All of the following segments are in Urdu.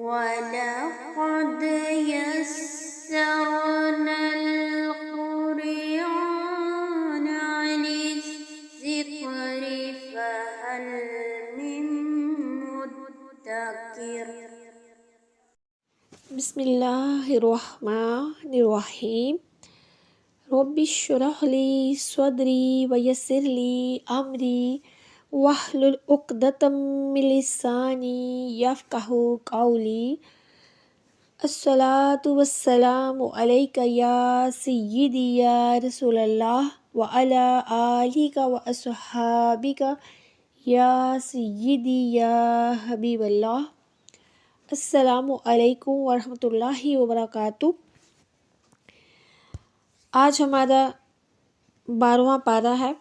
وَلَقَدْ يَسَّرْنَا الْقُرْآنَ لِلذِّكْرِ فَهَلْ مِن مُّدَّكِرٍ۔ بسم اللہ الرحمن الرحیم۔ رب اشرح لی صدری ویسر لی امری واحلل عقدۃ من لسانی یفقہوا قولی۔ الصلاۃ والسلام علیک یا سیدی یا رسول اللہ وعلی آلک واصحابک یا سیدی یا حبیب اللہ۔ السلام علیکم ورحمۃ اللہ وبرکاتہ۔ آج ہمارا 12واں پارہ ہے۔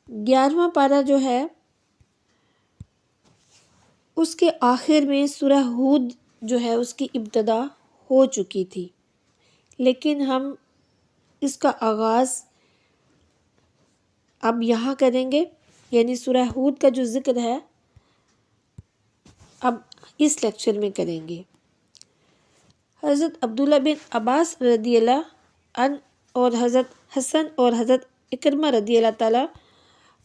11واں پارہ جو ہے اس کے آخر میں سورہ ہود جو ہے اس کی ابتدا ہو چکی تھی، لیکن ہم اس کا آغاز اب یہاں کریں گے، یعنی سورہ ہود کا جو ذکر ہے اب اس لیکچر میں کریں گے۔ حضرت عبداللہ بن عباس رضی اللہ عنہ اور حضرت حسن اور حضرت اکرمہ رضی اللہ تعالی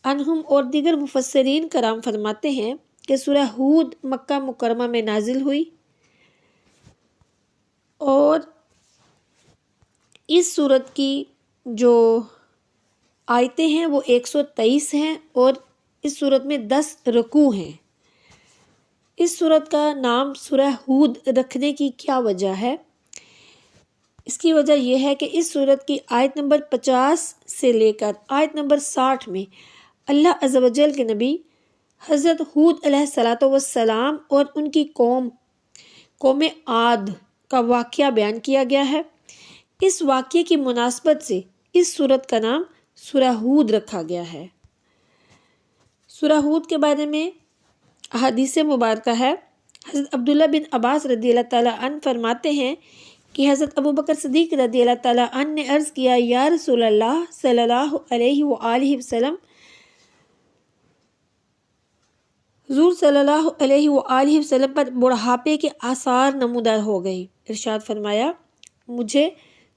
عنہم اور دیگر مفسرین کرام فرماتے ہیں کہ سورہ ہود مکہ مکرمہ میں نازل ہوئی اور اس سورت کی جو آیتیں ہیں وہ 123 ہیں اور اس سورت میں 10 رکوع ہیں۔ اس سورت کا نام سورہ ہود رکھنے کی کیا وجہ ہے؟ اس کی وجہ یہ ہے کہ اس سورت کی آیت نمبر 50 سے لے کر آیت نمبر 60 میں اللہ عز و جل کے نبی حضرت ہود علیہ السلام اور ان کی قوم عاد کا واقعہ بیان کیا گیا ہے۔ اس واقعے کی مناسبت سے اس سورت کا نام سورہ ہود رکھا گیا ہے۔ سورہ ہود کے بارے میں احادیث مبارکہ ہے۔ حضرت عبداللہ بن عباس رضی اللہ تعالیٰ عنہ فرماتے ہیں کہ حضرت ابوبکر صدیق رضی اللہ تعالیٰ عنہ نے عرض کیا، یا رسول اللہ صلی اللہ علیہ وآلہ وسلم، حضور صلی اللہ علیہ وآلہ وسلم پر بڑھاپے کے آثار نمودار ہو گئے۔ ارشاد فرمایا، مجھے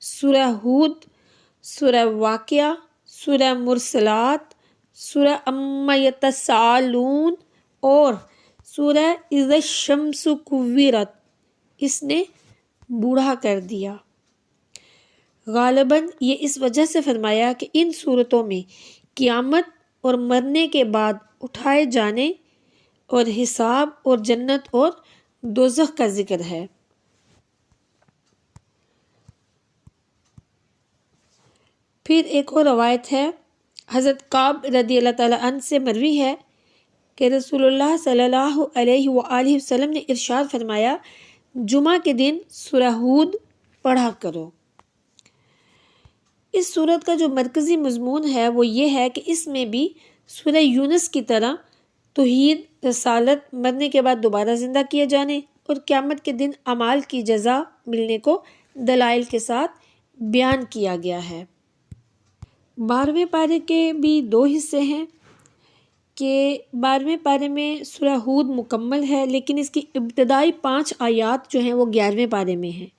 سورہ ہود، سورہ واقعہ، سورہ مرسلات، سورہ عما یتساءلون اور سورہ اذا الشمس کورت اس نے بوڑھا کر دیا۔ غالباً یہ اس وجہ سے فرمایا کہ ان صورتوں میں قیامت اور مرنے کے بعد اٹھائے جانے اور حساب اور جنت اور دوزخ کا ذکر ہے۔ پھر ایک اور روایت ہے، حضرت کعب رضی اللہ تعالیٰ عنہ سے مروی ہے کہ رسول اللہ صلی اللہ علیہ وآلہ وسلم نے ارشاد فرمایا، جمعہ کے دن سورہ ہود پڑھا کرو۔ اس سورت کا جو مرکزی مضمون ہے وہ یہ ہے کہ اس میں بھی سورہ یونس کی طرح توحید، رسالت، مرنے کے بعد دوبارہ زندہ کیے جانے اور قیامت کے دن اعمال کی جزا ملنے کو دلائل کے ساتھ بیان کیا گیا ہے۔ 12ویں پارے کے بھی 2 حصے ہیں کہ 12ویں پارے میں سورہ ہود مکمل ہے، لیکن اس کی ابتدائی 5 آیات جو ہیں وہ 11ویں پارے میں ہیں۔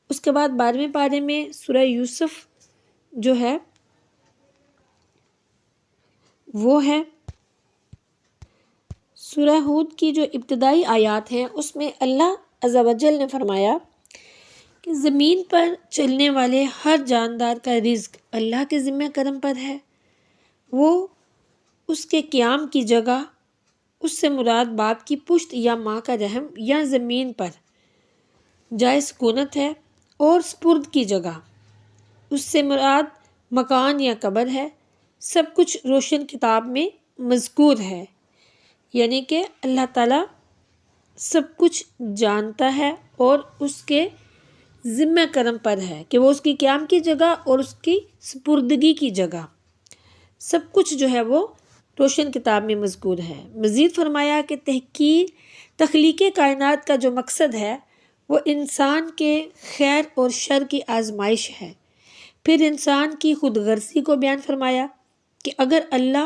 اس کے بعد 12ویں پارے میں سورہ یوسف جو ہے وہ ہے۔ سورہ ہود کی جو ابتدائی آیات ہیں اس میں اللہ عز و جل نے فرمایا کہ زمین پر چلنے والے ہر جاندار کا رزق اللہ کے ذمہ کرم پر ہے، وہ اس کے قیام کی جگہ، اس سے مراد باپ کی پشت یا ماں کا رحم یا زمین پر جائے سکونت ہے، اور سپرد کی جگہ، اس سے مراد مکان یا قبر ہے۔ سب کچھ روشن کتاب میں مذکور ہے، یعنی کہ اللہ تعالیٰ سب کچھ جانتا ہے اور اس کے ذمہ کرم پر ہے کہ وہ اس کی قیام کی جگہ اور اس کی سپردگی کی جگہ سب کچھ جو ہے وہ روشن کتاب میں مذکور ہے۔ مزید فرمایا کہ تخلیق کائنات کا جو مقصد ہے وہ انسان کے خیر اور شر کی آزمائش ہے۔ پھر انسان کی خود غرضی کو بیان فرمایا کہ اگر اللہ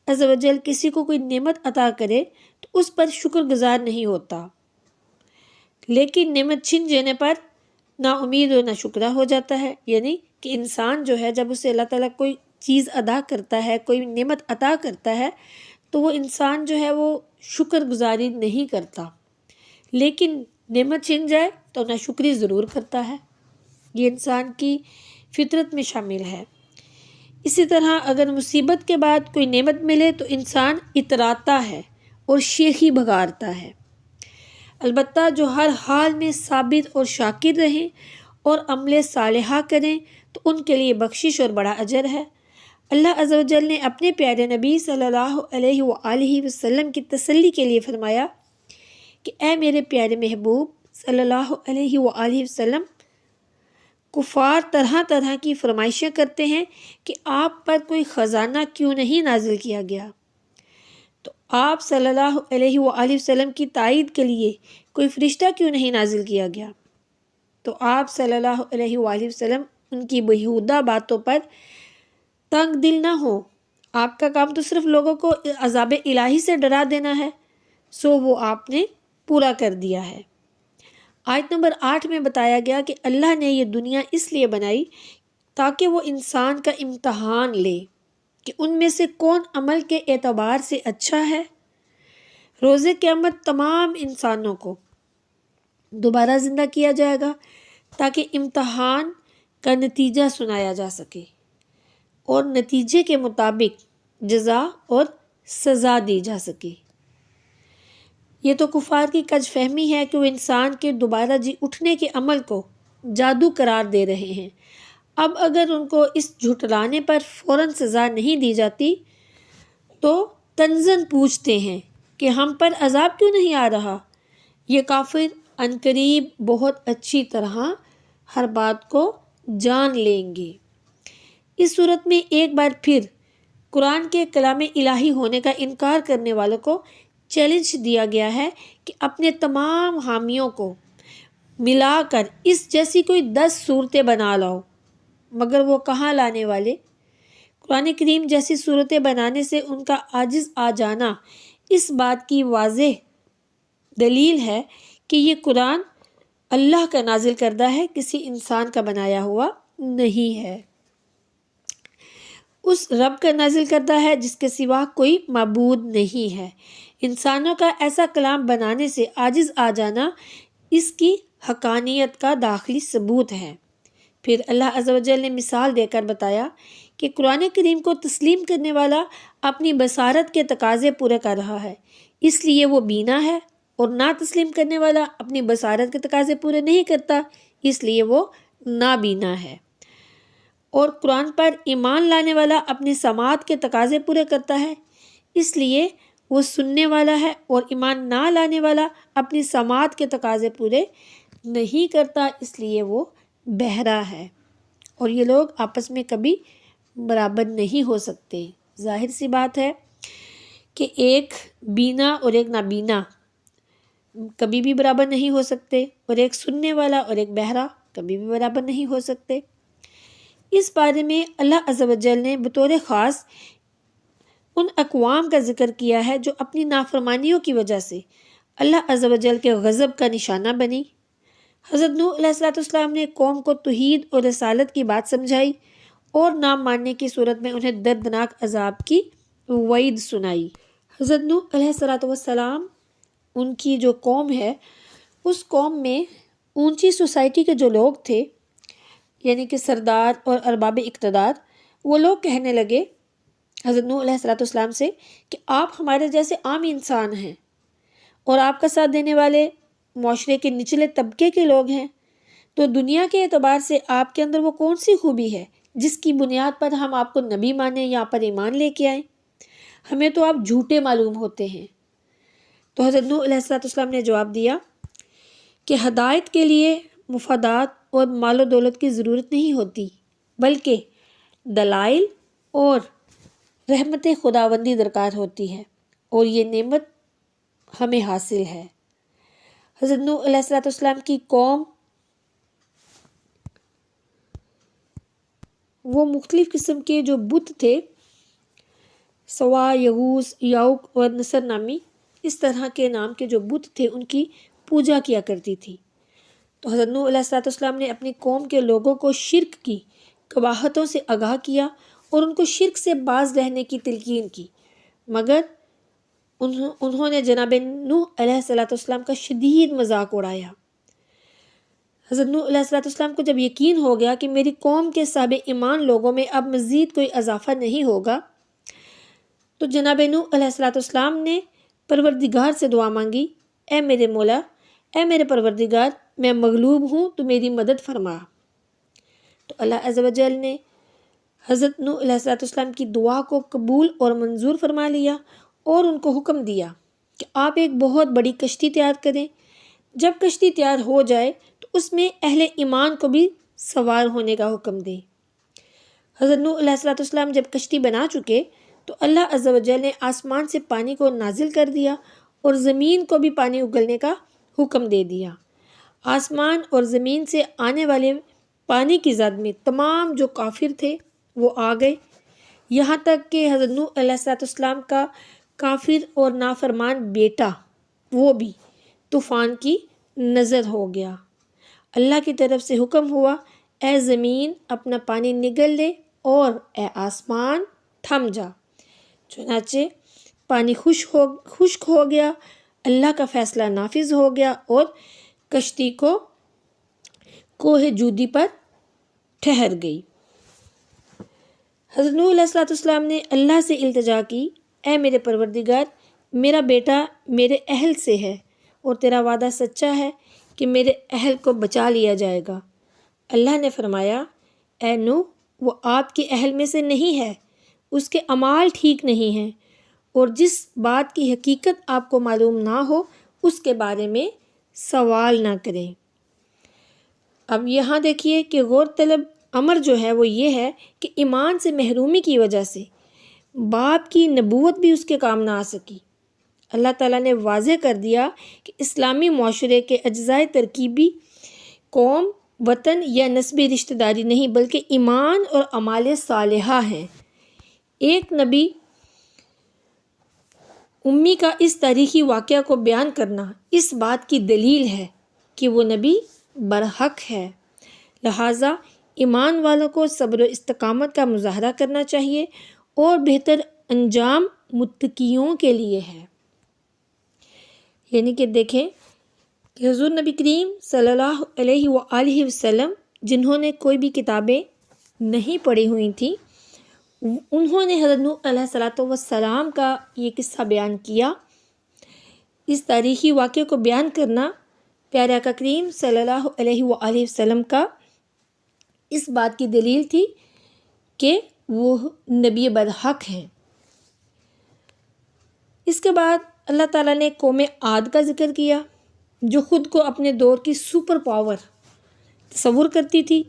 عز و جل کسی کو کوئی نعمت عطا کرے تو اس پر شکر گزار نہیں ہوتا، لیکن نعمت چھن جانے پر نا امید اور نا شکرہ ہو جاتا ہے، یعنی کہ انسان جو ہے جب اسے اللہ تعالیٰ کوئی چیز ادا کرتا ہے، کوئی نعمت عطا کرتا ہے تو وہ انسان جو ہے وہ شکر گزاری نہیں کرتا، لیکن نعمت چھن جائے تو نا شکری ضرور کرتا ہے۔ یہ انسان کی فطرت میں شامل ہے۔ اسی طرح اگر مصیبت کے بعد کوئی نعمت ملے تو انسان اتراتا ہے اور شیخی بگارتا ہے، البتہ جو ہر حال میں ثابت اور شاکر رہیں اور عمل صالحہ کریں تو ان کے لیے بخشش اور بڑا اجر ہے۔ اللہ عز و جل نے اپنے پیارے نبی صلی اللہ علیہ وآلہ وسلم کی تسلی کے لیے فرمایا کہ اے میرے پیارے محبوب صلی اللہ علیہ وآلہ وسلم، کفار طرح طرح کی فرمائشیں کرتے ہیں کہ آپ پر کوئی خزانہ کیوں نہیں نازل کیا گیا، تو آپ صلی اللہ علیہ وآلہ وسلم کی تائید کے لیے کوئی فرشتہ کیوں نہیں نازل کیا گیا، تو آپ صلی اللہ علیہ وآلہ وسلم ان کی بیہودہ باتوں پر تنگ دل نہ ہو۔ آپ کا کام تو صرف لوگوں کو عذاب الہی سے ڈرا دینا ہے، سو وہ آپ نے پورا کر دیا ہے۔ آیت نمبر 8 میں بتایا گیا کہ اللہ نے یہ دنیا اس لیے بنائی تاکہ وہ انسان کا امتحان لے کہ ان میں سے کون عمل کے اعتبار سے اچھا ہے۔ روز قیامت تمام انسانوں کو دوبارہ زندہ کیا جائے گا تاکہ امتحان کا نتیجہ سنایا جا سکے اور نتیجے کے مطابق جزا اور سزا دی جا سکے۔ یہ تو کفار کی کج فہمی ہے کہ وہ انسان کے دوبارہ جی اٹھنے کے عمل کو جادو قرار دے رہے ہیں۔ اب اگر ان کو اس جھٹلانے پر فوراً سزا نہیں دی جاتی تو تنزن پوچھتے ہیں کہ ہم پر عذاب کیوں نہیں آ رہا۔ یہ کافر عنقریب بہت اچھی طرح ہر بات کو جان لیں گے۔ اس صورت میں ایک بار پھر قرآن کے کلام الہی ہونے کا انکار کرنے والوں کو چیلنج دیا گیا ہے کہ اپنے تمام حامیوں کو ملا کر اس جیسی کوئی 10 صورتیں بنا لاؤ، مگر وہ کہاں لانے والے؟ قرآن کریم جیسی صورتیں بنانے سے ان کا عاجز آ جانا اس بات کی واضح دلیل ہے کہ یہ قرآن اللہ کا نازل کردہ ہے، کسی انسان کا بنایا ہوا نہیں ہے، اس رب کا نازل کردہ ہے جس کے سوا کوئی معبود نہیں ہے۔ انسانوں کا ایسا کلام بنانے سے عاجز آ جانا اس کی حقانیت کا داخلی ثبوت ہے۔ پھر اللہ عز و جل نے مثال دے کر بتایا کہ قرآن کریم کو تسلیم کرنے والا اپنی بصارت کے تقاضے پورے کر رہا ہے، اس لیے وہ بینا ہے، اور نہ تسلیم کرنے والا اپنی بصارت کے تقاضے پورے نہیں کرتا، اس لیے وہ نابینا ہے۔ اور قرآن پر ایمان لانے والا اپنی سماعت کے تقاضے پورے کرتا ہے، اس لیے وہ سننے والا ہے، اور ایمان نہ لانے والا اپنی سماعت کے تقاضے پورے نہیں کرتا، اس لیے وہ بہرا ہے، اور یہ لوگ آپس میں کبھی برابر نہیں ہو سکتے۔ ظاہر سی بات ہے کہ ایک بینا اور ایک نابینا کبھی بھی برابر نہیں ہو سکتے، اور ایک سننے والا اور ایک بہرا کبھی بھی برابر نہیں ہو سکتے۔ اس بارے میں اللہ عز و جل نے بطور خاص ان اقوام کا ذکر کیا ہے جو اپنی نافرمانیوں کی وجہ سے اللہ عز و جل کے غضب کا نشانہ بنی۔ حضرت نوح علیہ السلام نے قوم کو توحید اور رسالت کی بات سمجھائی اور نہ ماننے کی صورت میں انہیں دردناک عذاب کی وعید سنائی۔ حضرت نوح علیہ السلام ان کی جو قوم ہے، اس قوم میں اونچی سوسائٹی کے جو لوگ تھے، یعنی کہ سردار اور ارباب اقتدار، وہ لوگ کہنے لگے حضرت نوح علیہ السلام سے کہ آپ ہمارے جیسے عام انسان ہیں اور آپ کا ساتھ دینے والے معاشرے کے نچلے طبقے کے لوگ ہیں، تو دنیا کے اعتبار سے آپ کے اندر وہ کون سی خوبی ہے جس کی بنیاد پر ہم آپ کو نبی مانیں یا پر ایمان لے کے آئیں؟ ہمیں تو آپ جھوٹے معلوم ہوتے ہیں۔ تو حضرت نوح علیہ السلام نے جواب دیا کہ ہدایت کے لیے مفادات اور مال و دولت کی ضرورت نہیں ہوتی، بلکہ دلائل اور رحمت خداوندی درکار ہوتی ہے، اور یہ نعمت ہمیں حاصل ہے۔ حضرت نوح علیہ السلام کی قوم وہ مختلف قسم کے جو بت تھے، سوا، یغوث، یعوق اور نصر نامی اس طرح کے نام کے جو بت تھے، ان کی پوجا کیا کرتی تھی۔ تو حضرت نوح علیہ السلام نے اپنی قوم کے لوگوں کو شرک کی قباحتوں سے آگاہ کیا اور ان کو شرک سے باز رہنے کی تلقین کی، مگر انہوں نے جناب نوح علیہ السلام کا شدید مذاق اڑایا۔ حضرت نوح علیہ السلام کو جب یقین ہو گیا کہ میری قوم کے صاحب ایمان لوگوں میں اب مزید کوئی اضافہ نہیں ہوگا، تو جناب نوح علیہ السلام نے پروردگار سے دعا مانگی، اے میرے مولا، اے میرے پروردگار، میں مغلوب ہوں، تو میری مدد فرما۔ تو اللہ عز و جل نے حضرت نوح علیہ السلام کی دعا کو قبول اور منظور فرما لیا اور ان کو حکم دیا کہ آپ ایک بہت بڑی کشتی تیار کریں۔ جب کشتی تیار ہو جائے تو اس میں اہل ایمان کو بھی سوار ہونے کا حکم دیں۔ حضرت نوح علیہ السلام جب کشتی بنا چکے تو اللہ عز و جل نے آسمان سے پانی کو نازل کر دیا اور زمین کو بھی پانی اگلنے کا حکم دے دیا۔ آسمان اور زمین سے آنے والے پانی کی زد میں تمام جو کافر تھے وہ آ گئے، یہاں تک کہ حضرت نوح علیہ السلام کا کافر اور نافرمان بیٹا وہ بھی طوفان کی نظر ہو گیا۔ اللہ کی طرف سے حکم ہوا، اے زمین اپنا پانی نگل لے اور اے آسمان تھم جا۔ چنانچہ پانی خشک ہو گیا، اللہ کا فیصلہ نافذ ہو گیا اور کشتی کو کوہ جودی پر ٹھہر گئی۔ حضرت نوح علیہ السلام نے اللہ سے التجا کی، اے میرے پروردگار، میرا بیٹا میرے اہل سے ہے اور تیرا وعدہ سچا ہے کہ میرے اہل کو بچا لیا جائے گا۔ اللہ نے فرمایا، اے نوح، وہ آپ کے اہل میں سے نہیں ہے، اس کے اعمال ٹھیک نہیں ہیں، اور جس بات کی حقیقت آپ کو معلوم نہ ہو اس کے بارے میں سوال نہ کریں۔ اب یہاں دیکھیے کہ غور طلب امر جو ہے وہ یہ ہے کہ ایمان سے محرومی کی وجہ سے باپ کی نبوت بھی اس کے کام نہ آ سکی۔ اللہ تعالیٰ نے واضح کر دیا کہ اسلامی معاشرے کے اجزائے ترکیبی قوم، وطن یا نسبی رشتہ داری نہیں بلکہ ایمان اور اعمال صالحہ ہیں۔ ایک نبی امی کا اس تاریخی واقعہ کو بیان کرنا اس بات کی دلیل ہے کہ وہ نبی برحق ہے، لہٰذا ایمان والوں کو صبر و استقامت کا مظاہرہ کرنا چاہیے اور بہتر انجام متقیوں کے لیے ہے۔ یعنی کہ دیکھیں کہ حضور نبی کریم صلی اللہ علیہ وآلہ وسلم جنہوں نے کوئی بھی کتابیں نہیں پڑھی ہوئی تھیں، انہوں نے حضرت نوح علیہ السلام کا یہ قصہ بیان کیا۔ اس تاریخی واقعے کو بیان کرنا پیارے آقا کریم صلی اللہ علیہ وآلہ وسلم کا اس بات کی دلیل تھی کہ وہ نبی برحق ہیں۔ اس کے بعد اللہ تعالیٰ نے قوم عاد کا ذکر کیا جو خود کو اپنے دور کی سپر پاور تصور کرتی تھی۔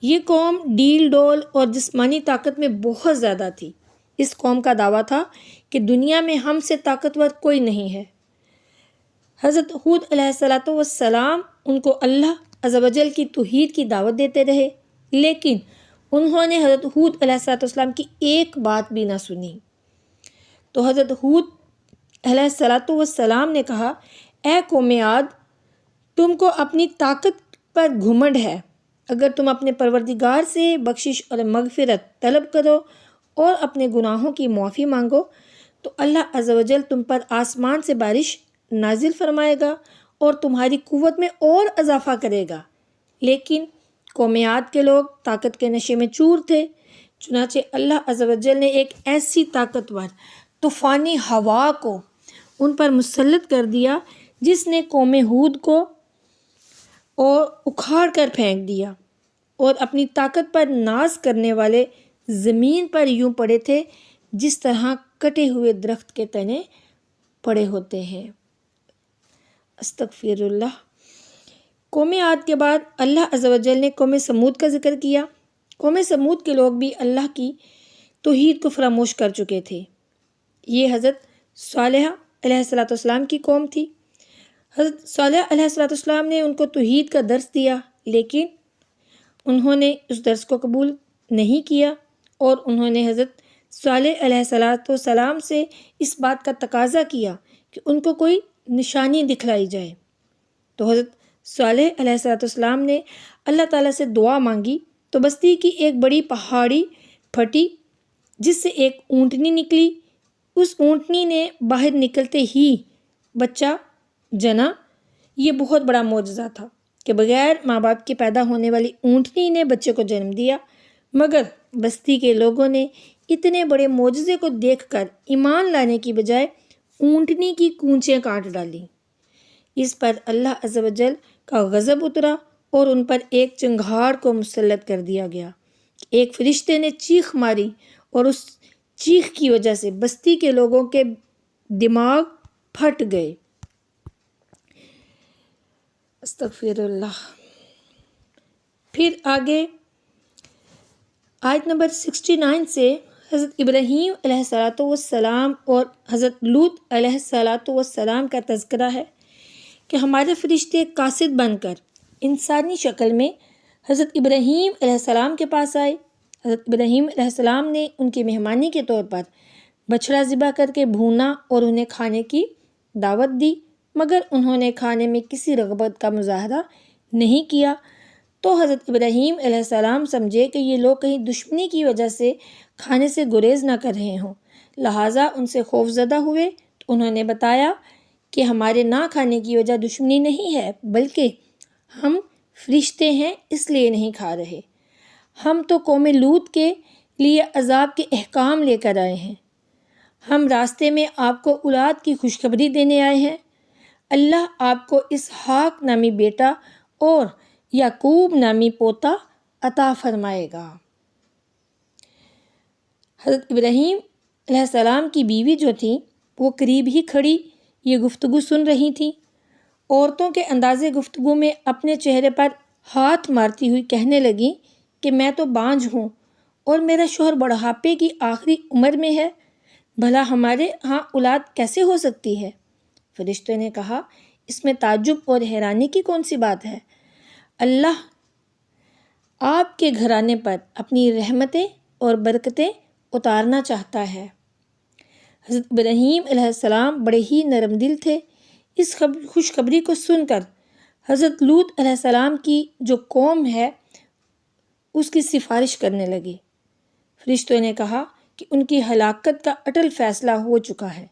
یہ قوم ڈیل ڈول اور جسمانی طاقت میں بہت زیادہ تھی۔ اس قوم کا دعویٰ تھا کہ دنیا میں ہم سے طاقتور کوئی نہیں ہے۔ حضرت ہود علیہ السلام ان کو اللہ عز و جل کی توحید کی دعوت دیتے رہے، لیکن انہوں نے حضرت ہود علیہ السلام کی ایک بات بھی نہ سنی۔ تو حضرت ہود علیہ السلام نے کہا، اے قوم عاد، تم کو اپنی طاقت پر گھمنڈ ہے، اگر تم اپنے پروردگار سے بخشش اور مغفرت طلب کرو اور اپنے گناہوں کی معافی مانگو تو اللہ عز و جل تم پر آسمان سے بارش نازل فرمائے گا اور تمہاری قوت میں اور اضافہ کرے گا۔ لیکن قوم عاد کے لوگ طاقت کے نشے میں چور تھے، چنانچہ اللہ عز و جل نے ایک ایسی طاقتور طوفانی ہوا کو ان پر مسلط کر دیا جس نے قوم ہود کو اور اکھاڑ کر پھینک دیا اور اپنی طاقت پر ناز کرنے والے زمین پر یوں پڑے تھے جس طرح کٹے ہوئے درخت کے تنے پڑے ہوتے ہیں۔ استغفر اللہ۔ قوم عاد کے بعد اللہ عز و جل نے قوم سمود کا ذکر کیا۔ قوم سمود کے لوگ بھی اللہ کی توحید کو فراموش کر چکے تھے۔ یہ حضرت صالح علیہ السلام کی قوم تھی۔ حضرت صالح علیہ السلام نے ان کو توحید کا درس دیا، لیکن انہوں نے اس درس کو قبول نہیں کیا اور انہوں نے حضرت صالح علیہ السلام سے اس بات کا تقاضا کیا کہ ان کو کوئی نشانی دکھلائی جائے۔ تو حضرت صالح علیہ السلام نے اللہ تعالیٰ سے دعا مانگی تو بستی کی ایک بڑی پہاڑی پھٹی جس سے ایک اونٹنی نکلی۔ اس اونٹنی نے باہر نکلتے ہی بچہ جنا۔ یہ بہت بڑا معجزہ تھا کہ بغیر ماں باپ کے پیدا ہونے والی اونٹنی نے بچے کو جنم دیا، مگر بستی کے لوگوں نے اتنے بڑے معجزے کو دیکھ کر ایمان لانے کی بجائے اونٹنی کی کونچیں کاٹ ڈالیں۔ اس پر اللہ عز و جل کا غضب اترا اور ان پر ایک چنگھاڑ کو مسلط کر دیا گیا۔ ایک فرشتے نے چیخ ماری اور اس چیخ کی وجہ سے بستی کے لوگوں کے دماغ پھٹ گئے۔ استغفر اللہ۔ پھر آگے آیت نمبر 69 سے حضرت ابراہیم علیہ السلام اور حضرت لوط علیہ السلام کا تذکرہ ہے کہ ہمارے فرشتے قاصد بن کر انسانی شکل میں حضرت ابراہیم علیہ السلام کے پاس آئے۔ حضرت ابراہیم علیہ السلام نے ان کی مہمانی کے طور پر بچڑا ذبح کر کے بھونا اور انہیں کھانے کی دعوت دی، مگر انہوں نے کھانے میں کسی رغبت کا مظاہرہ نہیں کیا۔ تو حضرت ابراہیم علیہ السلام سمجھے کہ یہ لوگ کہیں دشمنی کی وجہ سے کھانے سے گریز نہ کر رہے ہوں، لہٰذا ان سے خوف زدہ ہوئے تو انہوں نے بتایا کہ ہمارے نہ کھانے کی وجہ دشمنی نہیں ہے، بلکہ ہم فرشتے ہیں اس لیے نہیں کھا رہے۔ ہم تو قوم لوط کے لیے عذاب کے احکام لے کر آئے ہیں۔ ہم راستے میں آپ کو اولاد کی خوشخبری دینے آئے ہیں۔ اللہ آپ کو اسحاق نامی بیٹا اور یعقوب نامی پوتا عطا فرمائے گا۔ حضرت ابراہیم علیہ السلام کی بیوی جو تھیں وہ قریب ہی کھڑی یہ گفتگو سن رہی تھیں۔ عورتوں کے انداز گفتگو میں اپنے چہرے پر ہاتھ مارتی ہوئی کہنے لگیں کہ میں تو بانجھ ہوں اور میرا شوہر بڑھاپے کی آخری عمر میں ہے، بھلا ہمارے ہاں اولاد کیسے ہو سکتی ہے؟ فرشتے نے کہا، اس میں تعجب اور حیرانی کی کون سی بات ہے؟ اللہ آپ کے گھرانے پر اپنی رحمتیں اور برکتیں اتارنا چاہتا ہے۔ حضرت ابراہیم علیہ السلام بڑے ہی نرم دل تھے۔ اس خوشخبری کو سن کر حضرت لوط علیہ السلام کی جو قوم ہے اس کی سفارش کرنے لگے۔ فرشتوں نے کہا کہ ان کی ہلاکت کا اٹل فیصلہ ہو چکا ہے،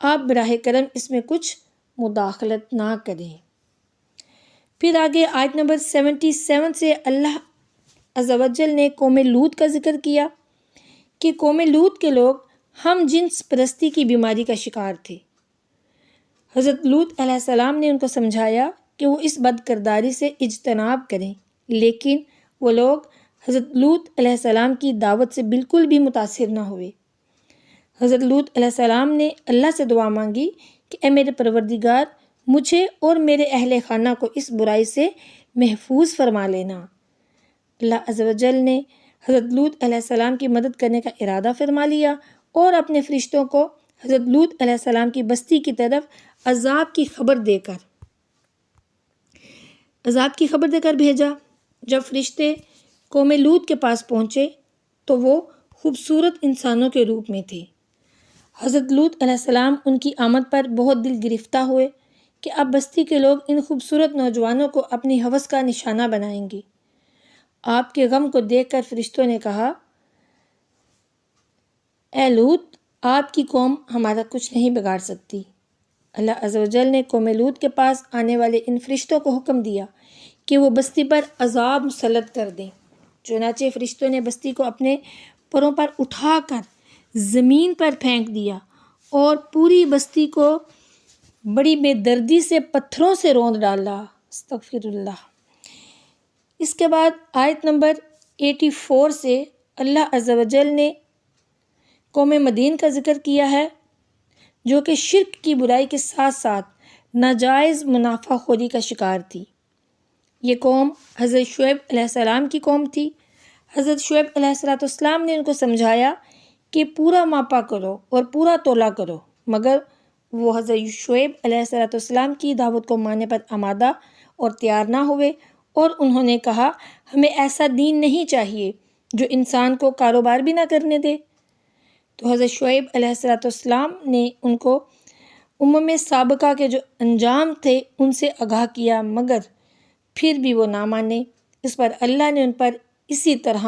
آپ براہ کرم اس میں کچھ مداخلت نہ کریں۔ پھر آگے آیت نمبر 77 سے اللہ عز و جل نے قوم لوط کا ذکر کیا کہ قوم لوط کے لوگ ہم جنس پرستی کی بیماری کا شکار تھے۔ حضرت لوط علیہ السلام نے ان کو سمجھایا کہ وہ اس بد کرداری سے اجتناب کریں، لیکن وہ لوگ حضرت لوط علیہ السلام کی دعوت سے بالکل بھی متاثر نہ ہوئے۔ حضرت لوط علیہ السلام نے اللہ سے دعا مانگی کہ اے میرے پروردگار، مجھے اور میرے اہل خانہ کو اس برائی سے محفوظ فرما لینا۔ اللہ عز و جل نے حضرت لوط علیہ السلام کی مدد کرنے کا ارادہ فرما لیا اور اپنے فرشتوں کو حضرت لوط علیہ السلام کی بستی کی طرف عذاب کی خبر دے کر بھیجا۔ جب فرشتے قوم لوط کے پاس پہنچے تو وہ خوبصورت انسانوں کے روپ میں تھے۔ حضرت لوط علیہ السلام ان کی آمد پر بہت دل گرفتہ ہوئے کہ اب بستی کے لوگ ان خوبصورت نوجوانوں کو اپنی ہوس کا نشانہ بنائیں گے۔ آپ کے غم کو دیکھ کر فرشتوں نے کہا، اے لوط، آپ کی قوم ہمارا کچھ نہیں بگاڑ سکتی۔ اللہ عز و جل نے قوم لوط کے پاس آنے والے ان فرشتوں کو حکم دیا کہ وہ بستی پر عذاب مسلط کر دیں۔ چنانچہ فرشتوں نے بستی کو اپنے پروں پر اٹھا کر زمین پر پھینک دیا اور پوری بستی کو بڑی بے دردی سے پتھروں سے روند ڈالا۔ استغفر اللہ۔ اس کے بعد آیت نمبر 84 سے اللہ عز و جل نے قوم مدین کا ذکر کیا ہے جو کہ شرک کی برائی کے ساتھ ساتھ ناجائز منافع خوری کا شکار تھی۔ یہ قوم حضرت شعیب علیہ السلام کی قوم تھی۔ حضرت شعیب علیہ السلام نے ان کو سمجھایا کہ پورا ماپا کرو اور پورا تولا کرو، مگر وہ حضرت شعیب علیہ السلام کی دعوت کو ماننے پر آمادہ اور تیار نہ ہوئے اور انہوں نے کہا، ہمیں ایسا دین نہیں چاہیے جو انسان کو کاروبار بھی نہ کرنے دے۔ تو حضرت شعیب علیہ السلام نے امم سابقہ کے جو انجام تھے ان سے آگاہ کیا، مگر پھر بھی وہ نہ مانے۔ اس پر اللہ نے ان پر اسی طرح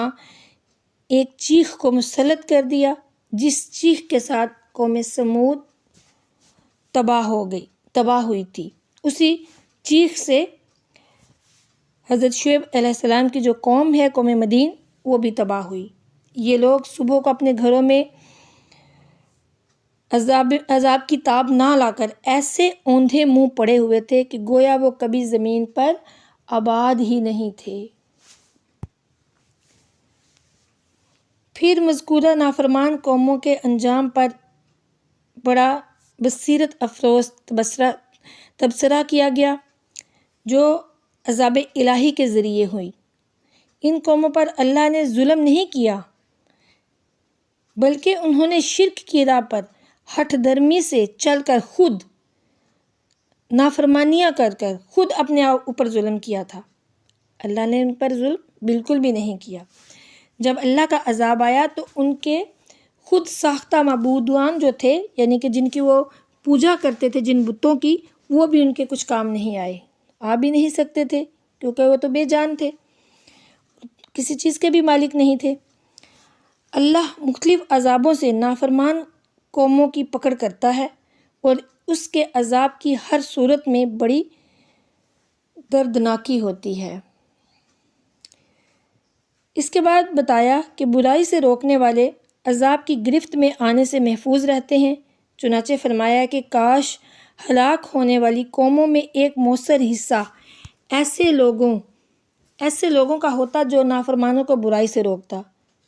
ایک چیخ کو مسلط کر دیا جس چیخ کے ساتھ قوم سمود تباہ ہوئی تھی۔ اسی چیخ سے حضرت شعیب علیہ السلام کی جو قوم ہے، قوم مدین، وہ بھی تباہ ہوئی۔ یہ لوگ صبح کو اپنے گھروں میں عذاب کی تاب نہ لا کر ایسے اوندھے منہ پڑے ہوئے تھے کہ گویا وہ کبھی زمین پر آباد ہی نہیں تھے۔ پھر مذکورہ نافرمان قوموں کے انجام پر بڑا بصیرت افروز تبصرہ کیا گیا جو عذاب الہی کے ذریعے ہوئی۔ ان قوموں پر اللہ نے ظلم نہیں کیا، بلکہ انہوں نے شرک کی راہ پر ہٹ درمی سے چل کر خود نافرمانیاں کر خود اپنے اوپر ظلم کیا تھا۔ اللہ نے ان پر ظلم بالکل بھی نہیں کیا۔ جب اللہ کا عذاب آیا تو ان کے خود ساختہ معبودان جو تھے، یعنی کہ جن کی وہ پوجا کرتے تھے، جن بتوں کی، وہ بھی ان کے کچھ کام نہیں آئے، آ بھی نہیں سکتے تھے کیونکہ وہ تو بے جان تھے، کسی چیز کے بھی مالک نہیں تھے۔ اللہ مختلف عذابوں سے نافرمان قوموں کی پکڑ کرتا ہے اور اس کے عذاب کی ہر صورت میں بڑی دردناکی ہوتی ہے۔ اس کے بعد بتایا کہ برائی سے روکنے والے عذاب کی گرفت میں آنے سے محفوظ رہتے ہیں۔ چنانچہ فرمایا کہ کاش ہلاک ہونے والی قوموں میں ایک مؤثر حصہ ایسے لوگوں کا ہوتا جو نافرمانوں کو برائی سے روکتا،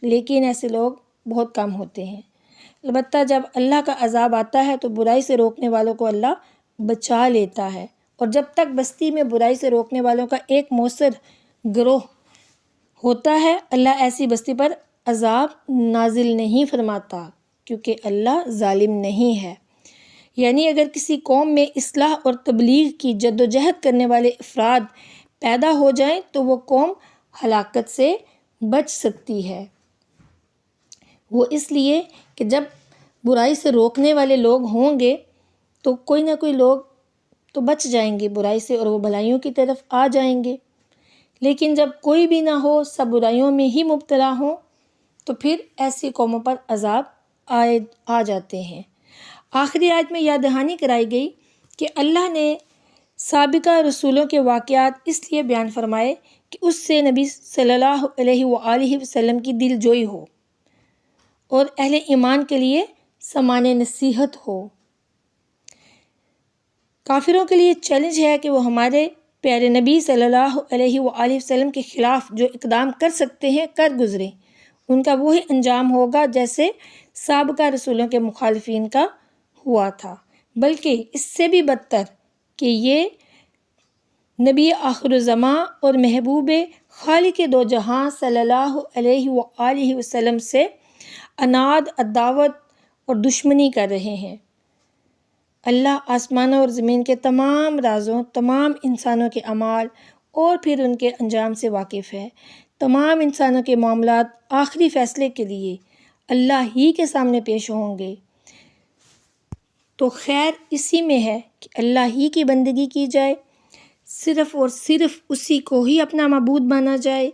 لیکن ایسے لوگ بہت کم ہوتے ہیں۔ البتہ جب اللہ کا عذاب آتا ہے تو برائی سے روکنے والوں کو اللہ بچا لیتا ہے، اور جب تک بستی میں برائی سے روکنے والوں کا ایک مؤثر گروہ ہوتا ہے، اللہ ایسی بستی پر عذاب نازل نہیں فرماتا، کیونکہ اللہ ظالم نہیں ہے۔ یعنی اگر کسی قوم میں اصلاح اور تبلیغ کی جدوجہد کرنے والے افراد پیدا ہو جائیں تو وہ قوم ہلاکت سے بچ سکتی ہے۔ وہ اس لیے کہ جب برائی سے روکنے والے لوگ ہوں گے تو کوئی نہ کوئی لوگ تو بچ جائیں گے برائی سے اور وہ بھلائیوں کی طرف آ جائیں گے، لیکن جب کوئی بھی نہ ہو، سب برائیوں میں ہی مبتلا ہوں، تو پھر ایسی قوموں پر عذاب آ جاتے ہیں۔ آخری آیت میں یاد دہانی کرائی گئی کہ اللہ نے سابقہ رسولوں کے واقعات اس لیے بیان فرمائے کہ اس سے نبی صلی اللہ علیہ وآلہ وسلم کی دل جوئی ہو اور اہل ایمان کے لیے سامان نصیحت ہو۔ کافروں کے لیے چیلنج ہے کہ وہ ہمارے پیارے نبی صلی اللہ علیہ وآلہ وسلم کے خلاف جو اقدام کر سکتے ہیں کر گزریں، ان کا وہی انجام ہوگا جیسے سابقہ رسولوں کے مخالفین کا ہوا تھا، بلکہ اس سے بھی بدتر کہ یہ نبی آخر الزماں اور محبوب خالق دو جہاں صلی اللہ علیہ وآلہ وسلم سے عناد، عداوت اور دشمنی کر رہے ہیں۔ اللہ آسمانوں اور زمین کے تمام رازوں، تمام انسانوں کے اعمال اور پھر ان کے انجام سے واقف ہے۔ تمام انسانوں کے معاملات آخری فیصلے کے لیے اللہ ہی کے سامنے پیش ہوں گے، تو خیر اسی میں ہے کہ اللہ ہی کی بندگی کی جائے، صرف اور صرف اسی کو ہی اپنا معبود مانا جائے،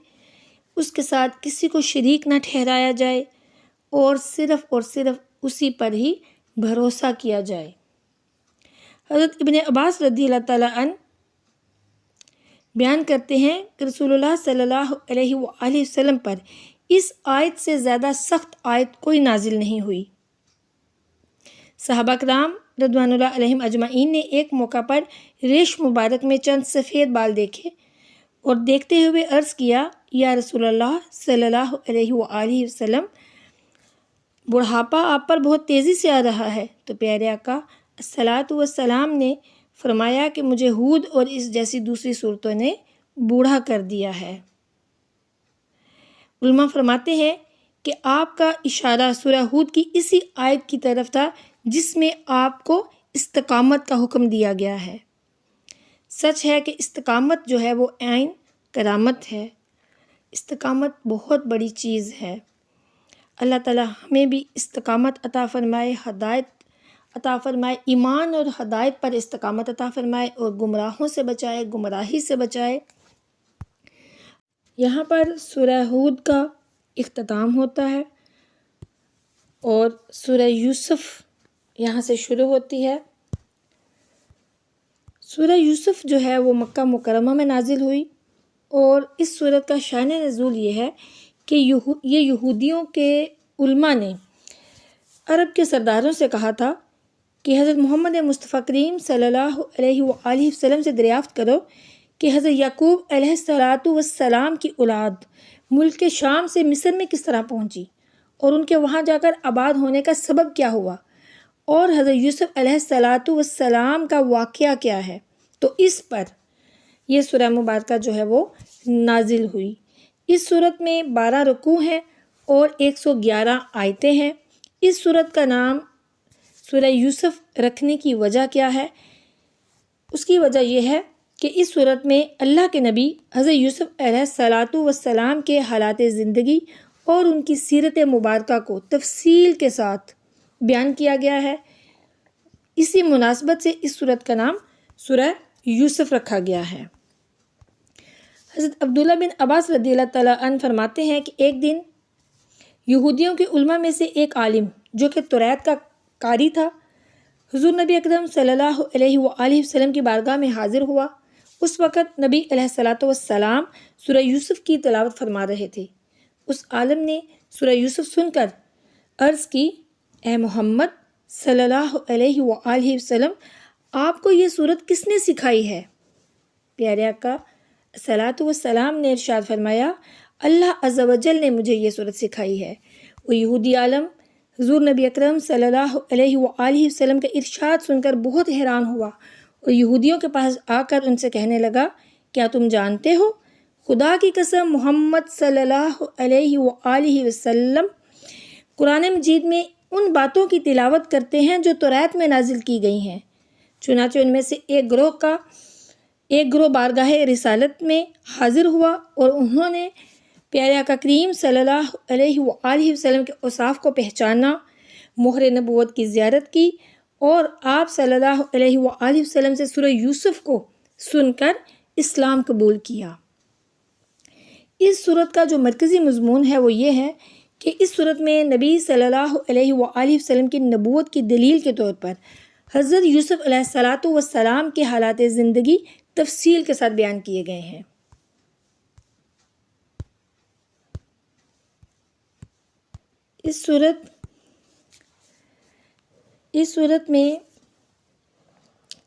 اس کے ساتھ کسی کو شریک نہ ٹھہرایا جائے اور صرف اسی پر ہی بھروسہ کیا جائے۔ حضرت ابن عباس رضی اللہ تعالیٰ عنہ بیان کرتے ہیں کہ رسول اللہ صلی اللہ علیہ وآلہ وسلم پر اس آیت سے زیادہ سخت آیت کوئی نازل نہیں ہوئی۔ صحابہ کرام رضوان اللہ علیہم اجمعین نے ایک موقع پر ریش مبارک میں چند سفید بال دیکھے اور دیکھتے ہوئے عرض کیا، یا رسول اللہ صلی اللہ علیہ وآلہ وسلم، بڑھاپا آپ پر بہت تیزی سے آ رہا ہے۔ تو پیارے آقا الصلاۃ والسلام نے فرمایا کہ مجھے ہود اور اس جیسی دوسری صورتوں نے بوڑھا کر دیا ہے۔ علماء فرماتے ہیں کہ آپ کا اشارہ سورہ ہود کی اسی آیت کی طرف تھا جس میں آپ کو استقامت کا حکم دیا گیا ہے۔ سچ ہے کہ استقامت جو ہے وہ عین کرامت ہے۔ استقامت بہت بڑی چیز ہے۔ اللہ تعالی ہمیں بھی استقامت عطا فرمائے، ہدایت عطا فرمائے، ایمان اور ہدایت پر استقامت عطا فرمائے اور گمراہوں سے بچائے، گمراہی سے بچائے۔ یہاں پر سورہ ہود کا اختتام ہوتا ہے اور سورہ یوسف یہاں سے شروع ہوتی ہے۔ سورہ یوسف جو ہے وہ مکہ مکرمہ میں نازل ہوئی، اور اس سورت کا شأن نزول یہ ہے کہ یہ یہودیوں کے علماء نے عرب کے سرداروں سے کہا تھا کہ حضرت محمد مصطفیٰ کریم صلی اللہ علیہ وآلہ وسلم سے دریافت کرو کہ حضرت یعقوب علیہ السلام کی اولاد ملک شام سے مصر میں کس طرح پہنچی، اور ان کے وہاں جا کر آباد ہونے کا سبب کیا ہوا، اور حضرت یوسف علیہ السلام کا واقعہ کیا ہے۔ تو اس پر یہ سورہ مبارکہ جو ہے وہ نازل ہوئی۔ اس سورت میں 12 رکوع ہیں اور 111 آیتیں ہیں۔ اس سورت کا نام سورہ یوسف رکھنے کی وجہ کیا ہے؟ اس کی وجہ یہ ہے کہ اس سورت میں اللہ کے نبی حضرت یوسف علیہ السلام کے حالات زندگی اور ان کی سیرت مبارکہ کو تفصیل کے ساتھ بیان کیا گیا ہے۔ اسی مناسبت سے اس سورت کا نام سورہ یوسف رکھا گیا ہے۔ حضرت عبداللہ بن عباس رضی اللہ تعالیٰ عنہ فرماتے ہیں کہ ایک دن یہودیوں کے علماء میں سے ایک عالم جو کہ توریت کا قاری تھا، حضور نبی اکرم صلی اللہ علیہ وآلہ وسلم کی بارگاہ میں حاضر ہوا۔ اس وقت نبی علیہ السلام سورہ یوسف کی تلاوت فرما رہے تھے۔ اس عالم نے سورہ یوسف سن کر عرض کی، اے محمد صلی اللہ علیہ وآلہ وسلم، آپ کو یہ سورت کس نے سکھائی ہے؟ پیارے آقا صلوات والسلام نے ارشاد فرمایا، اللہ عز و جل نے مجھے یہ سورت سکھائی ہے۔ وہ یہودی عالم حضور نبی اکرم صلی اللہ علیہ وآلہ وسلم کا ارشاد سن کر بہت حیران ہوا اور یہودیوں کے پاس آ کر ان سے کہنے لگا، کیا تم جانتے ہو، خدا کی قسم محمد صلی اللہ علیہ وآلہ وسلم قرآن مجید میں ان باتوں کی تلاوت کرتے ہیں جو توریت میں نازل کی گئی ہیں۔ چنانچہ ان میں سے ایک گروہ بارگاہ رسالت میں حاضر ہوا اور انہوں نے پیارے آقا کریم صلی اللہ علیہ وآلہ وسلم کے اوصاف کو پہچانا، مہر نبوت کی زیارت کی اور آپ صلی اللہ علیہ وآلہ وسلم سے سورہ یوسف کو سن کر اسلام قبول کیا۔ اس سورت کا جو مرکزی مضمون ہے وہ یہ ہے کہ اس سورت میں نبی صلی اللہ علیہ وآلہ وسلم کی نبوت کی دلیل کے طور پر حضرت یوسف علیہ السلام کے حالات زندگی تفصیل کے ساتھ بیان کیے گئے ہیں۔ اس صورت میں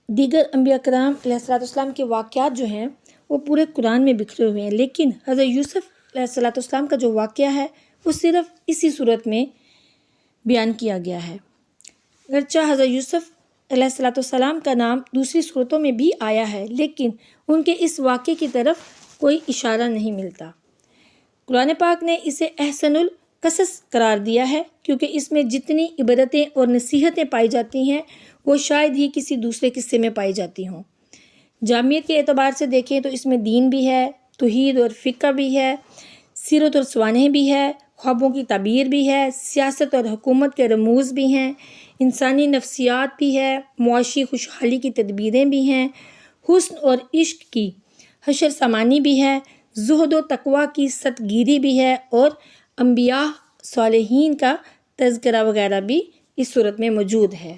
دیگر انبیاء کرام علیہ السلام کے واقعات جو ہیں وہ پورے قرآن میں بکھرے ہوئے ہیں، لیکن حضرت یوسف علیہ السلام کا جو واقعہ ہے وہ صرف اسی صورت میں بیان کیا گیا ہے۔ اگرچہ حضرت یوسف علیہ السلام کا نام دوسری صورتوں میں بھی آیا ہے، لیکن ان کے اس واقعے کی طرف کوئی اشارہ نہیں ملتا۔ قرآن پاک نے اسے احسن القصص قرار دیا ہے کیونکہ اس میں جتنی عبرتیں اور نصیحتیں پائی جاتی ہیں وہ شاید ہی کسی دوسرے قصے میں پائی جاتی ہوں۔ جامعیت کے اعتبار سے دیکھیں تو اس میں دین بھی ہے، توحید اور فقہ بھی ہے، سیرت اور سوانح بھی ہے، خوابوں کی تعبیر بھی ہے، سیاست اور حکومت کے رموز بھی ہیں، انسانی نفسیات بھی ہے، معاشی خوشحالی کی تدبیریں بھی ہیں، حسن اور عشق کی حشر سمانی بھی ہے، زہد و تقویٰ کی ستگیری بھی ہے، اور انبیاء صالحین کا تذکرہ وغیرہ بھی اس صورت میں موجود ہے۔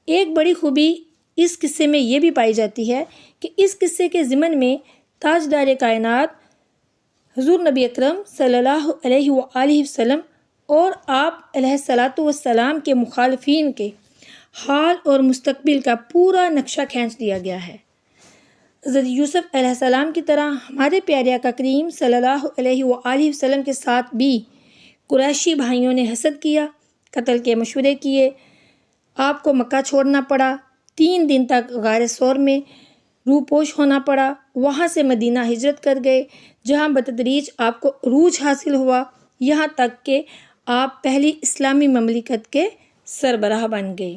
ایک بڑی خوبی اس قصے میں یہ بھی پائی جاتی ہے کہ اس قصے کے ضمن میں تاجدار کائنات حضور نبی اکرم صلی اللہ علیہ وآلہ وسلم اور آپ علیہ السلام کے مخالفین کے حال اور مستقبل کا پورا نقشہ کھینچ دیا گیا ہے۔ حضرت یوسف علیہ السلام کی طرح ہمارے پیارے آقا کریم صلی اللہ علیہ وآلہ وسلم کے ساتھ بھی قریشی بھائیوں نے حسد کیا، قتل کے مشورے کیے، آپ کو مکہ چھوڑنا پڑا، 3 دن تک غار ثور میں روپوش ہونا پڑا، وہاں سے مدینہ ہجرت کر گئے جہاں بتدریج آپ کو عروج حاصل ہوا، یہاں تک کہ آپ پہلی اسلامی مملکت کے سربراہ بن گئے۔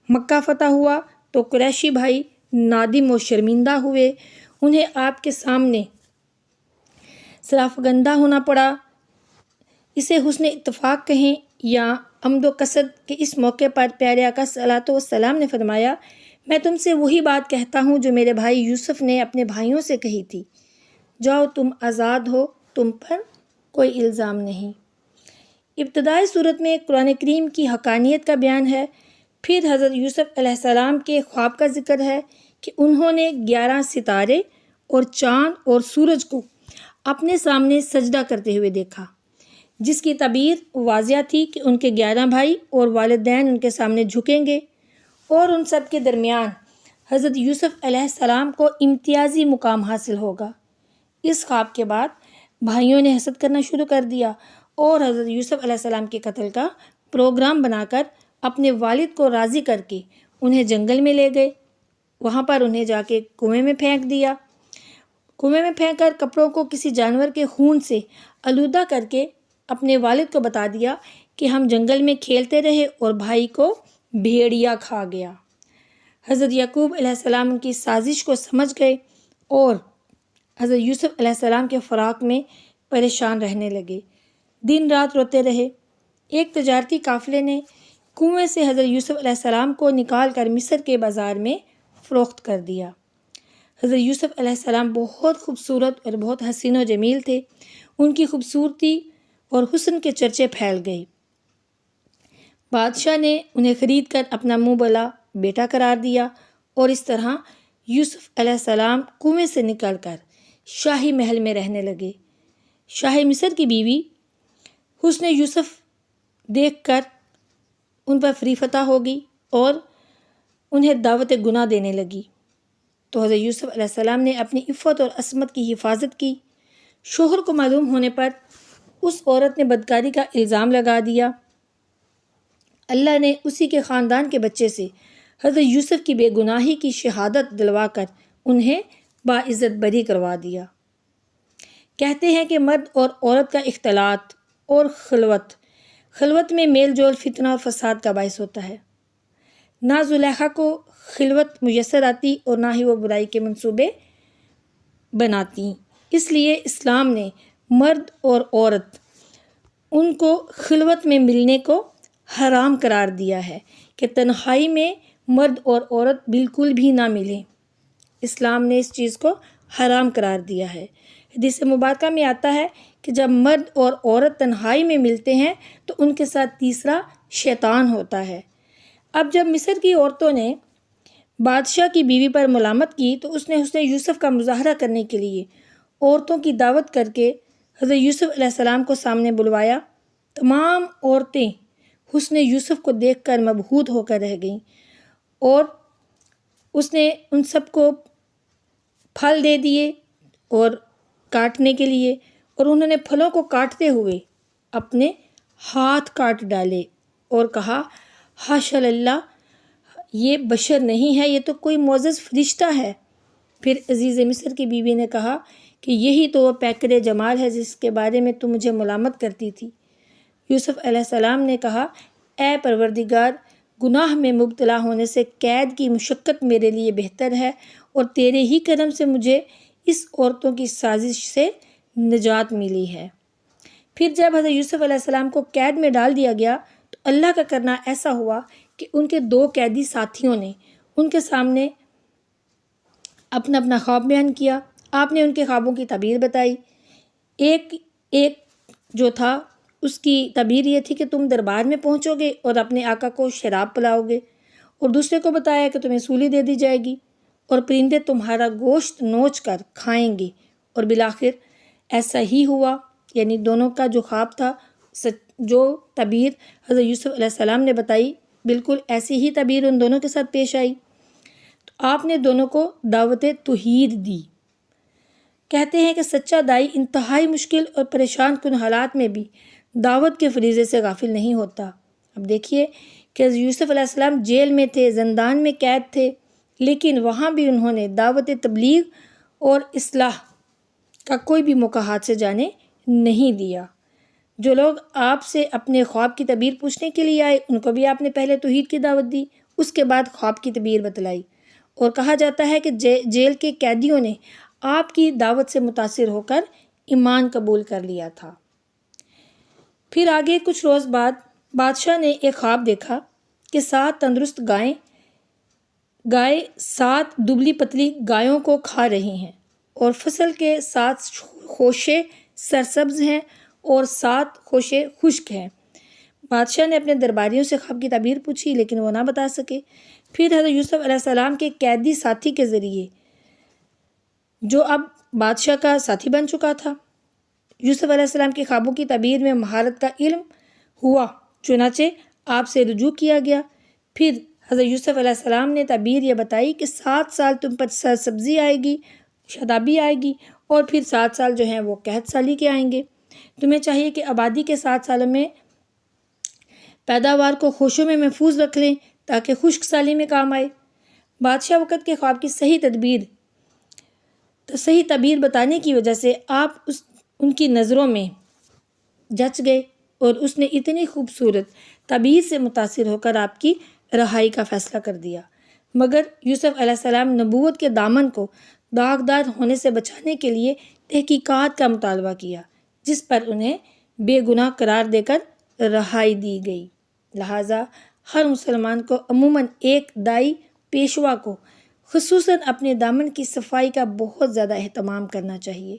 مکہ فتح ہوا تو قریشی بھائی نادم و شرمندہ ہوئے، انہیں آپ کے سامنے سرافگندہ ہونا پڑا۔ اسے حسن اتفاق کہیں یا عمد و قصد کہ اس موقع پر پیارے آقا صلوات و سلام نے فرمایا، میں تم سے وہی بات کہتا ہوں جو میرے بھائی یوسف نے اپنے بھائیوں سے کہی تھی، جاؤ تم آزاد ہو، تم پر کوئی الزام نہیں۔ ابتدائی صورت میں قرآن کریم کی حقانیت کا بیان ہے، پھر حضرت یوسف علیہ السلام کے خواب کا ذکر ہے کہ انہوں نے 11 ستارے اور چاند اور سورج کو اپنے سامنے سجدہ کرتے ہوئے دیکھا، جس کی تعبیر واضح تھی کہ ان کے 11 بھائی اور والدین ان کے سامنے جھکیں گے اور ان سب کے درمیان حضرت یوسف علیہ السلام کو امتیازی مقام حاصل ہوگا۔ اس خواب کے بعد بھائیوں نے حسد کرنا شروع کر دیا اور حضرت یوسف علیہ السلام کے قتل کا پروگرام بنا کر اپنے والد کو راضی کر کے انہیں جنگل میں لے گئے۔ وہاں پر انہیں جا کے کنویں میں پھینک دیا۔ کنویں میں پھینک کر کپڑوں کو کسی جانور کے خون سے آلودہ کر کے اپنے والد کو بتا دیا کہ ہم جنگل میں کھیلتے رہے اور بھائی کو بھیڑیا کھا گیا۔ حضرت یعقوب علیہ السلام ان کی سازش کو سمجھ گئے اور حضرت یوسف علیہ السلام کے فراق میں پریشان رہنے لگے، دن رات روتے رہے۔ ایک تجارتی قافلے نے کنویں سے حضرت یوسف علیہ السلام کو نکال کر مصر کے بازار میں فروخت کر دیا۔ حضرت یوسف علیہ السلام بہت خوبصورت اور بہت حسین و جمیل تھے۔ ان کی خوبصورتی اور حسن کے چرچے پھیل گئے۔ بادشاہ نے انہیں خرید کر اپنا منہ بولا بیٹا قرار دیا اور اس طرح یوسف علیہ السلام کنویں سے نکل کر شاہی محل میں رہنے لگے۔ شاہ مصر کی بیوی حسن یوسف دیکھ کر ان پر فری فتح ہو گئی اور انہیں دعوت گناہ دینے لگی، تو حضرت یوسف علیہ السلام نے اپنی عفت اور عصمت کی حفاظت کی۔ شوہر کو معلوم ہونے پر اس عورت نے بدکاری کا الزام لگا دیا۔ اللہ نے اسی کے خاندان کے بچے سے حضرت یوسف کی بے گناہی کی شہادت دلوا کر انہیں باعزت بری کروا دیا۔ کہتے ہیں کہ مرد اور عورت کا اختلاط اور خلوت میں میل جول فتنہ اور فساد کا باعث ہوتا ہے۔ نہ زلیخا کو خلوت میسر آتی اور نہ ہی وہ برائی کے منصوبے بناتی، اس لیے اسلام نے مرد اور عورت ان کو خلوت میں ملنے کو حرام قرار دیا ہے کہ تنہائی میں مرد اور عورت بالکل بھی نہ ملیں۔ اسلام نے اس چیز کو حرام قرار دیا ہے۔ حدیث مبارکہ میں آتا ہے کہ جب مرد اور عورت تنہائی میں ملتے ہیں تو ان کے ساتھ تیسرا شیطان ہوتا ہے۔ اب جب مصر کی عورتوں نے بادشاہ کی بیوی پر ملامت کی تو اس نے حسن یوسف کا مظاہرہ کرنے کے لیے عورتوں کی دعوت کر کے حضرت یوسف علیہ السلام کو سامنے بلوایا۔ تمام عورتیں حسن یوسف کو دیکھ کر مبہوت ہو کر رہ گئیں اور اس نے ان سب کو پھل دے دیے اور کاٹنے کے لیے، اور انہوں نے پھلوں کو کاٹتے ہوئے اپنے ہاتھ کاٹ ڈالے اور کہا حاشا اللہ، یہ بشر نہیں ہے، یہ تو کوئی معزز فرشتہ ہے۔ پھر عزیز مصر کی بیوی نے کہا کہ یہی تو وہ پیکر جمال ہے جس کے بارے میں تم مجھے ملامت کرتی تھی۔ یوسف علیہ السلام نے کہا اے پروردگار، گناہ میں مبتلا ہونے سے قید کی مشقت میرے لیے بہتر ہے، اور تیرے ہی کرم سے مجھے اس عورتوں کی سازش سے نجات ملی ہے۔ پھر جب حضرت یوسف علیہ السلام کو قید میں ڈال دیا گیا تو اللہ کا کرنا ایسا ہوا کہ ان کے 2 قیدی ساتھیوں نے ان کے سامنے اپنا اپنا خواب بیان کیا۔ آپ نے ان کے خوابوں کی تعبیر بتائی۔ ایک جو تھا اس کی تعبیر یہ تھی کہ تم دربار میں پہنچو گے اور اپنے آقا کو شراب پلاؤ گے، اور دوسرے کو بتایا کہ تمہیں سولی دے دی جائے گی اور پرندے تمہارا گوشت نوچ کر کھائیں گے، اور بالآخر ایسا ہی ہوا۔ یعنی دونوں کا جو خواب تھا، جو تعبیر حضرت یوسف علیہ السلام نے بتائی، بالکل ایسی ہی تعبیر ان دونوں کے ساتھ پیش آئی۔ تو آپ نے دونوں کو دعوت توحید دی۔ کہتے ہیں کہ سچا داعی انتہائی مشکل اور پریشان کن حالات میں بھی دعوت کے فریضے سے غافل نہیں ہوتا۔ اب دیکھیے کہ یوسف علیہ السلام جیل میں تھے، زندان میں قید تھے، لیکن وہاں بھی انہوں نے دعوت تبلیغ اور اصلاح کا کوئی بھی موقع ہاتھ سے جانے نہیں دیا۔ جو لوگ آپ سے اپنے خواب کی تعبیر پوچھنے کے لیے آئے، ان کو بھی آپ نے پہلے توحید کی دعوت دی، اس کے بعد خواب کی تعبیر بتلائی، اور کہا جاتا ہے کہ جیل کے قیدیوں نے آپ کی دعوت سے متاثر ہو کر ایمان قبول کر لیا تھا۔ پھر آگے کچھ روز بعد بادشاہ نے ایک خواب دیکھا کہ 7 تندرست گائے 7 دبلی پتلی گایوں کو کھا رہی ہیں، اور فصل کے 7 خوشے سرسبز ہیں اور 7 خوشے خشک ہیں۔ بادشاہ نے اپنے درباریوں سے خواب کی تعبیر پوچھی، لیکن وہ نہ بتا سکے۔ پھر حضرت یوسف علیہ السلام کے قیدی ساتھی کے ذریعے، جو اب بادشاہ کا ساتھی بن چکا تھا، یوسف علیہ السلام کی خوابوں کی تعبیر میں مہارت کا علم ہوا، چنانچہ آپ سے رجوع کیا گیا۔ پھر حضرت یوسف علیہ السلام نے تعبیر یہ بتائی کہ 7 سال تم پر سرسبزی آئے گی، شادابی آئے گی، اور پھر 7 سال جو ہیں وہ قحط سالی کے آئیں گے۔ تمہیں چاہیے کہ آبادی کے 7 سالوں میں پیداوار کو خوشوں میں محفوظ رکھ لیں تاکہ خشک سالی میں کام آئے۔ بادشاہ وقت کے خواب کی صحیح تعبیر بتانے کی وجہ سے آپ ان کی نظروں میں جچ گئے، اور اس نے اتنی خوبصورت تعبیر سے متاثر ہو کر آپ کی رہائی کا فیصلہ کر دیا۔ مگر یوسف علیہ السلام نبوت کے دامن کو داغدار ہونے سے بچانے کے لیے تحقیقات کا مطالبہ کیا، جس پر انہیں بے گناہ قرار دے کر رہائی دی گئی۔ لہٰذا ہر مسلمان کو عموماً ایک دائی پیشوا کو خصوصاً اپنے دامن کی صفائی کا بہت زیادہ اہتمام کرنا چاہیے۔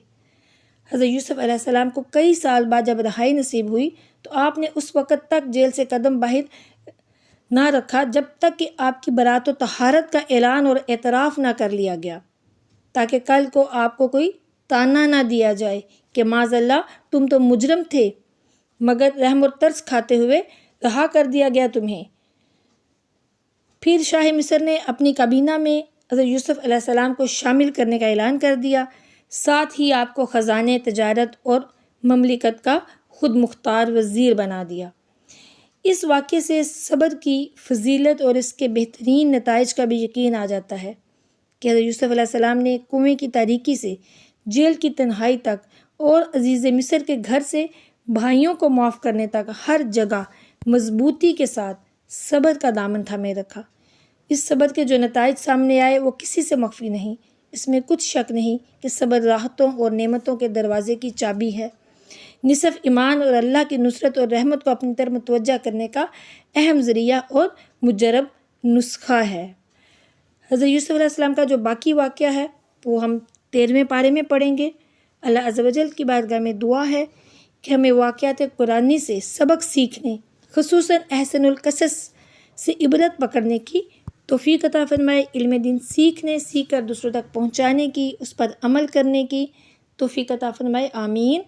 حضرت یوسف علیہ السلام کو کئی سال بعد جب رہائی نصیب ہوئی تو آپ نے اس وقت تک جیل سے قدم باہر نہ رکھا جب تک کہ آپ کی برات و طہارت کا اعلان اور اعتراف نہ کر لیا گیا، تاکہ کل کو آپ کو کوئی تانا نہ دیا جائے کہ معاذ اللہ تم تو مجرم تھے، مگر رحم اور ترس کھاتے ہوئے رہا کر دیا گیا تمہیں۔ پھر شاہ مصر نے اپنی کابینہ میں حضرت یوسف علیہ السلام کو شامل کرنے کا اعلان کر دیا، ساتھ ہی آپ کو خزانے، تجارت اور مملکت کا خود مختار وزیر بنا دیا۔ اس واقعے سے صبر کی فضیلت اور اس کے بہترین نتائج کا بھی یقین آ جاتا ہے کہ حضرت یوسف علیہ السلام نے کنویں کی تاریکی سے جیل کی تنہائی تک اور عزیز مصر کے گھر سے بھائیوں کو معاف کرنے تک ہر جگہ مضبوطی کے ساتھ صبر کا دامن تھامے رکھا۔ اس صبر کے جو نتائج سامنے آئے وہ کسی سے مخفی نہیں۔ اس میں کچھ شک نہیں کہ صبر راحتوں اور نعمتوں کے دروازے کی چابی ہے، نصف ایمان اور اللہ کی نصرت اور رحمت کو اپنی طرف متوجہ کرنے کا اہم ذریعہ اور مجرب نسخہ ہے۔ حضرت یوسف علیہ السلام کا جو باقی واقعہ ہے وہ ہم 13ویں پارے میں پڑھیں گے۔ اللہ عز و جل کی بارگاہ میں دعا ہے کہ ہمیں واقعات قرآنی سے سبق سیکھنے، خصوصاً احسن القصص سے عبرت پکڑنے کی توفیق عطا فرمائے، علم دین سیکھ کر دوسروں تک پہنچانے کی، اس پر عمل کرنے کی توفیق عطا فرمائے، آمین۔